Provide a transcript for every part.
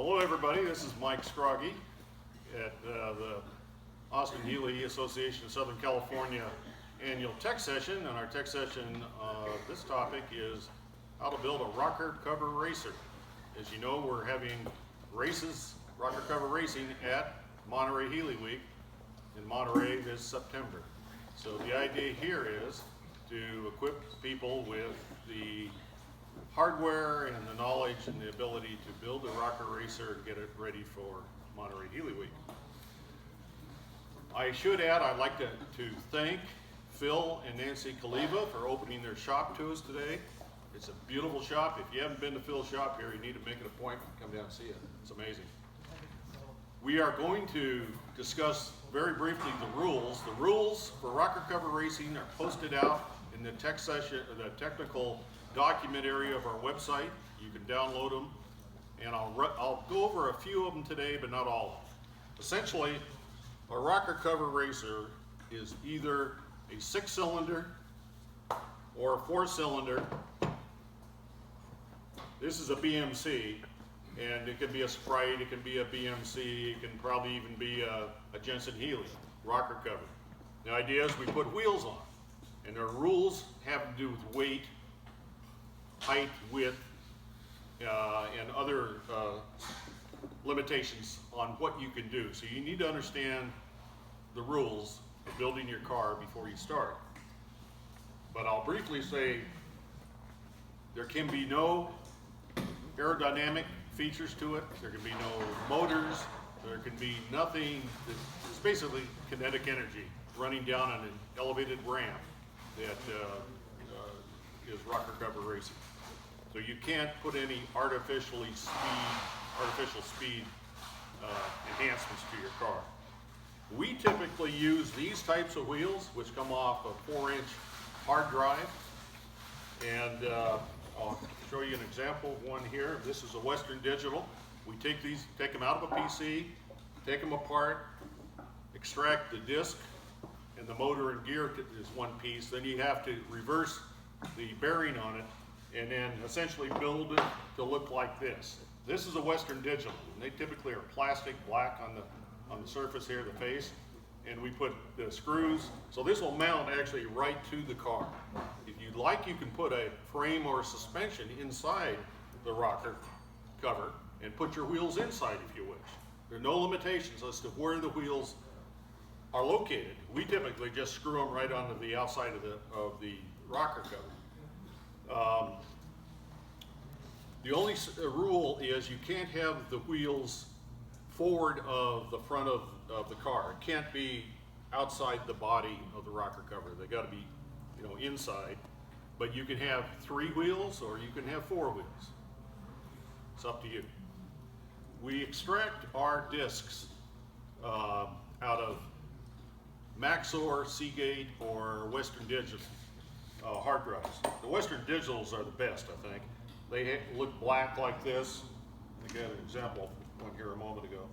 Hello everybody, this is Mike Scroggy at the Austin Healey Association of Southern California annual tech session, and our tech session, this topic is how to build a rocker cover racer. As you know, we're having races, rocker cover racing at Monterey Healey Week in Monterey this September. So the idea here is to equip people with the hardware and the knowledge and the ability to build a rocker racer and get it ready for Monterey Healey Week. I should add, I'd like to thank Phil and Nancy Kaliva for opening their shop to us today. It's a beautiful shop. If you haven't been to Phil's shop here, you need to make an appointment, come down and see it. It's amazing. We are going to discuss very briefly the rules. The rules for rocker cover racing are posted out in the tech session, the technical document area of our website. You can download them, and I'll go over a few of them today, but not all of them. Essentially, a rocker cover racer is either a 6-cylinder or a 4-cylinder. This is a BMC, and it can be a Sprite, it can be a BMC, it can probably even be a Jensen Healey rocker cover. The idea is we put wheels on, and their rules have to do with weight, height, width, and other limitations on what you can do. So you need to understand the rules of building your car before you start. But I'll briefly say there can be no aerodynamic features to it. There can be no motors. There can be nothing. It's basically kinetic energy running down an elevated ramp that is rocker cover racing. So you can't put any artificial speed enhancements to your car. We typically use these types of wheels, which come off a 4-inch hard drive, and I'll show you an example of one here. This is a Western Digital. We take them out of a PC, take them apart, extract the disc, and the motor and gear is one piece. Then you have to reverse the bearing on it, and then essentially build it to look like this. This is a Western Digital, and they typically are plastic, black on the surface here, the face, and we put the screws. So this will mount actually right to the car. If you'd like, you can put a frame or a suspension inside the rocker cover and put your wheels inside if you wish. There are no limitations as to where the wheels are located. We typically just screw them right onto the outside of the rocker cover. The only rule is you can't have the wheels forward of the front of the car. It can't be outside the body of the rocker cover. They got to be, inside. But you can have 3 wheels or you can have 4 wheels. It's up to you. We extract our discs out of Maxor, Seagate, or Western Digital hard drives. The Western Digitals are the best, I think. They look black like this. I got an example of one here a moment ago.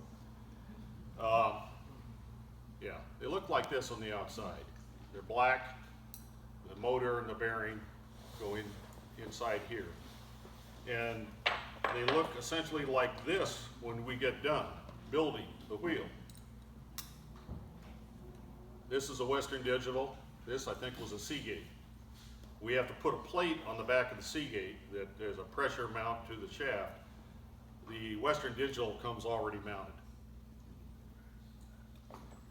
Yeah, they look like this on the outside. They're black. The motor and the bearing go inside here. And they look essentially like this when we get done building the wheel. This is a Western Digital. This, I think, was a Seagate. We have to put a plate on the back of the Seagate that there's a pressure mount to the shaft. The Western Digital comes already mounted.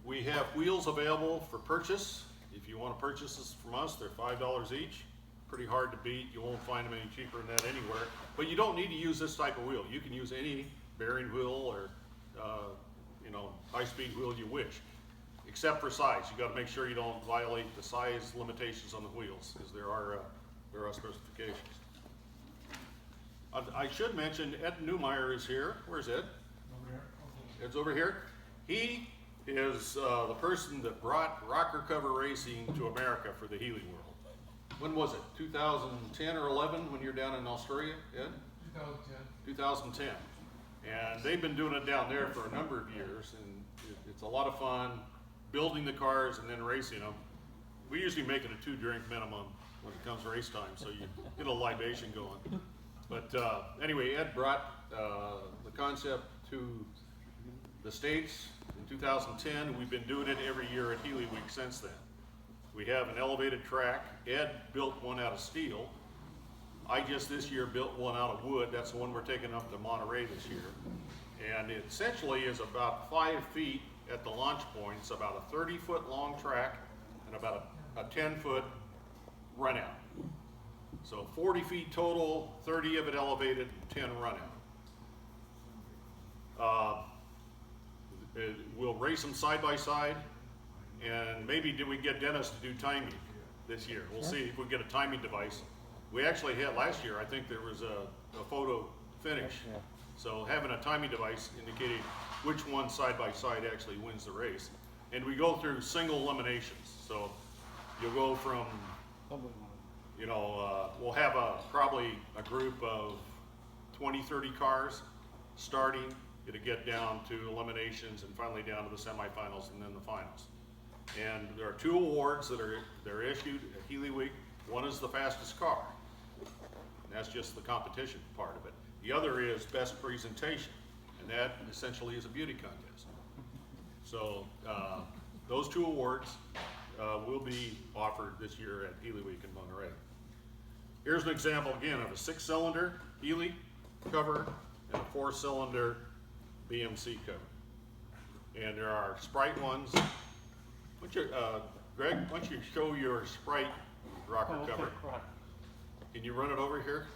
We have wheels available for purchase. If you want to purchase this from us, they're $5 each. Pretty hard to beat. You won't find them any cheaper than that anywhere. But you don't need to use this type of wheel. You can use any bearing wheel or high-speed wheel you wish, except for size. You got to make sure you don't violate the size limitations on the wheels, because there are specifications. I should mention Ed Newmeyer is here. Where's Ed? Over here. Ed's over here. He is the person that brought rocker cover racing to America for the Healey World. When was it? 2010 or 11 when you're down in Australia, Ed? 2010. 2010. And they've been doing it down there for a number of years, and it's a lot of fun building the cars and then racing them. We usually make it a 2-drink minimum when it comes race time, so you get a libation going. But anyway, Ed brought the concept to the States in 2010. We've been doing it every year at Healey Week since then. We have an elevated track. Ed built one out of steel. I just this year built one out of wood. That's the one we're taking up to Monterey this year. And it essentially is about 5 feet at the launch point. It's about a 30-foot long track and about a 10-foot run out. So 40 feet total, 30 of it elevated, 10 run out. We'll race them side by side, and maybe we get Dennis to do timing this year. We'll see if we get a timing device. We actually had last year, I think there was a photo finish. So having a timing device indicating which one side by side actually wins the race. And we go through single eliminations. So you'll go from, we'll have probably a group of 20, 30 cars starting. It'll get down to eliminations and finally down to the semifinals and then the finals. And there are 2 awards that are issued at Healey Week. One is the fastest car. And that's just the competition part of it. The other is best presentation, and that essentially is a beauty contest. So those 2 awards will be offered this year at Healey Week in Monterey. Here's an example again of a 6-cylinder Healey cover and a 4-cylinder BMC cover. And there are Sprite ones. Greg, why don't you show your Sprite rocker cover? Right. Can you run it over here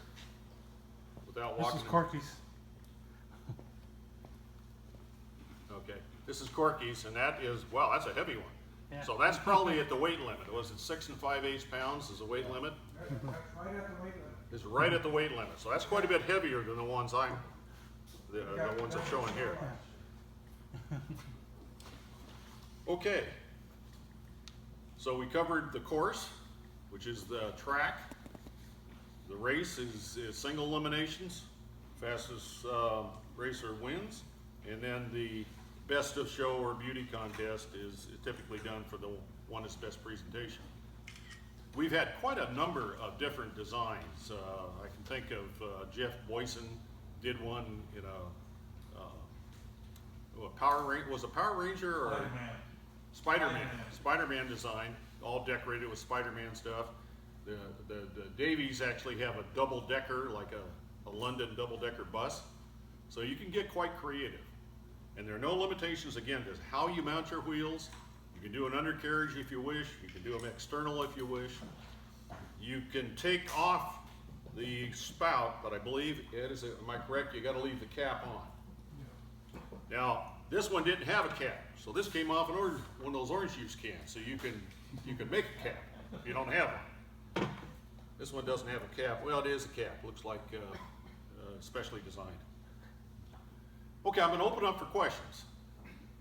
without walking? This is Corky's. Okay, this is Corky's, and that is, wow, that's a heavy one. Yeah. So that's probably at the weight limit. Was it 6 5/8 pounds is the weight limit? That's right at the weight limit. It's right at the weight limit. So that's quite a bit heavier than the ones the ones I'm showing here. Okay. So we covered the course, which is the track. The race is single eliminations. Fastest racer wins. And then the best of show or beauty contest is typically done for the one that's best presentation. We've had quite a number of different designs. I can think of Jeff Boyson did one in was a Power Ranger or Spider-Man design, all decorated with Spider-Man stuff. The Davies actually have a double-decker, like a London double-decker bus. So you can get quite creative. And there are no limitations, again, to how you mount your wheels. You can do an undercarriage if you wish. You can do them external if you wish. You can take off the spout, but I believe, Ed, am I correct? You got to leave the cap on. Now, this one didn't have a cap, so this came off one of those orange juice cans. So you can make a cap if you don't have one. This one doesn't have a cap. Well, it is a cap. Looks like specially designed. Okay, I'm going to open up for questions.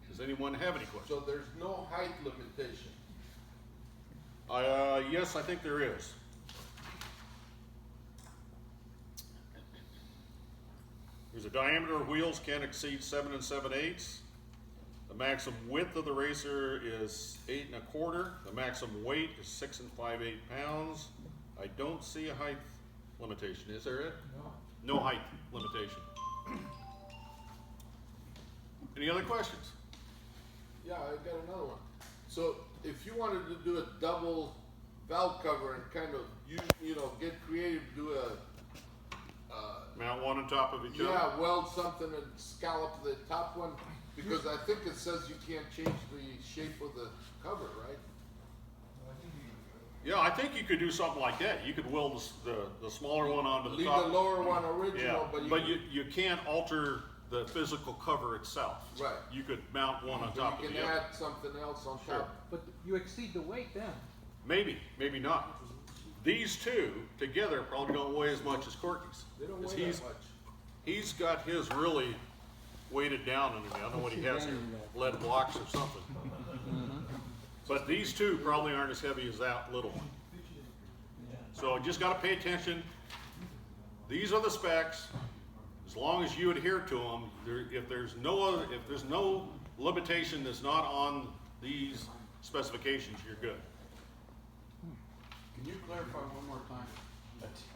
Does anyone have any questions? So there's no height limitation? Yes, I think there is. There's a diameter of wheels can't exceed 7 7/8. The maximum width of the racer is 8 1/4. The maximum weight is 6 5/8 pounds. I don't see a height limitation. Is there it? No. No height limitation. Any other questions? Yeah, I got another one. So if you wanted to do a double valve cover and kind of get creative, do a Mount one on top of each other? yeah, weld something and scallop the top one, because I think it says you can't change the shape of the cover, right? Yeah, I think you could do something like that. You could weld the smaller one onto the Leave top. the lower one original, Yeah, but you can't alter the physical cover itself. Right. You could mount one on top you of can the other. add something else on Sure. top. But you exceed the weight then. Maybe, maybe not. These two together probably don't weigh as much as Corky's. They don't 'Cause weigh that much. He's got his really weighted down under me. I don't know what he has here, lead blocks or something. But these two probably aren't as heavy as that little one. So just got to pay attention. These are the specs. As long as you adhere to them, if there's no limitation that's not on these specifications, you're good. Can you clarify one more time?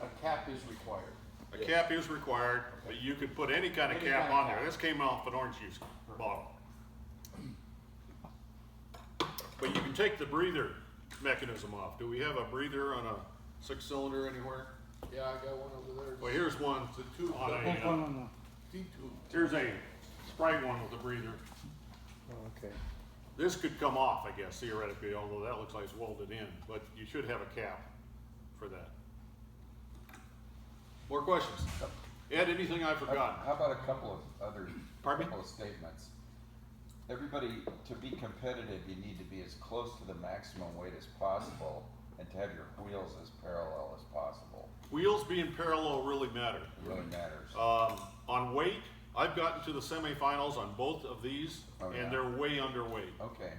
A cap is required. A A cap is required, but you could put any kind of Any cap kind of on there. cap. This came off an orange juice bottle. But you can take the breather mechanism off. Do we have a breather on a 6-cylinder anywhere? Yeah, I got one over there. Well, here's one It's a tube, on double a, no. T-tube. here's a Sprite one with a breather. Oh, okay. This could come off, I guess, theoretically, although that looks like it's welded in, but you should have a cap for that. More questions? Ed, anything I've forgotten? How about a couple of other, Pardon me? couple of statements? Everybody, to be competitive, you need to be as close to the maximum weight as possible and to have your wheels as parallel as possible. Wheels being parallel really matter. It really matters. On weight, I've gotten to the semifinals on both of these, Oh, yeah. and they're way underweight. Okay,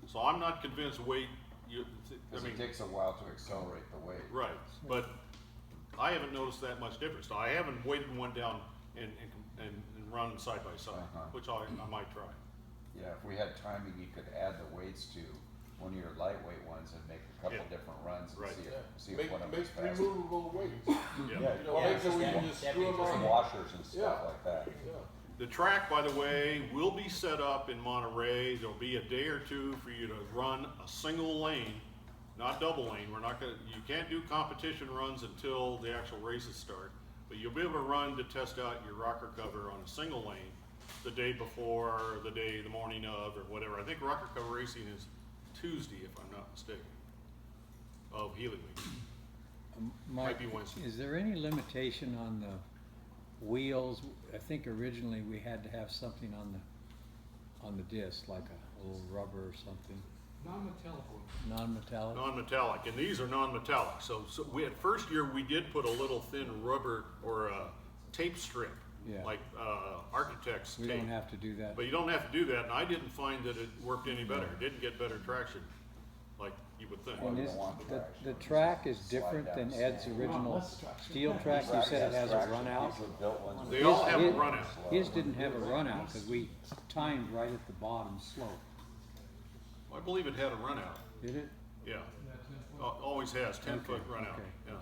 So I'm not convinced weight, I because mean, it takes a while to accelerate the weight. right, but I haven't noticed that much difference. Now, I haven't weighted one down and run side by side, Uh-huh. which I might try. Yeah, if we had timing, you could add the weights to one of your lightweight ones and make a couple Yeah. different runs and Right. see Yeah. if, see if Make, one of make them's faster. removable weights. Yeah. Yeah, You know, yeah, make it where you some can just screw them some on. washers and stuff Yeah. like that. Yeah. The track, by the way, will be set up in Monterey. There'll be a day or two for you to run a single lane, not double lane. We're not gonna, you can't do competition runs until the actual races start. But you'll be able to run to test out your rocker cover on a single lane the day before, the morning of, or whatever. I think rocker cover racing is Tuesday, if I'm not mistaken, of Healey week. Mike, be Wednesday. is there any limitation on the wheels? I think originally we had to have something on the disc, like a little rubber or something, Non-metallic one. non-metallic. Non-metallic, and these are non-metallic. So we, at first year, we did put a little thin rubber or a tape strip, Yeah. like architect's We tape. don't have to do that. But you don't have to do that, and I didn't find that it worked any better. It didn't get better traction, like you would think. Well, And you is, don't want the traction. track is Slide different down than the Ed's stand. original less traction. steel track? You said it has a run out? These are built ones. They all have a His- run out. His didn't have a run out because we timed right at the bottom slope. I believe it had a run out, Did it? yeah. Always has, 10-foot run out, okay. yeah.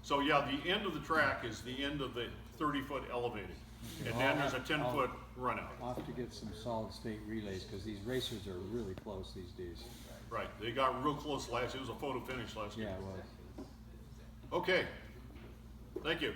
So yeah, the end of the track is the end of the 30-foot elevated. And then there's a 10-foot run out. I'll have to get some solid state relays because these racers are really close these days. Right, they got real close it was a photo finish last year. Yeah, it was. Okay, thank you.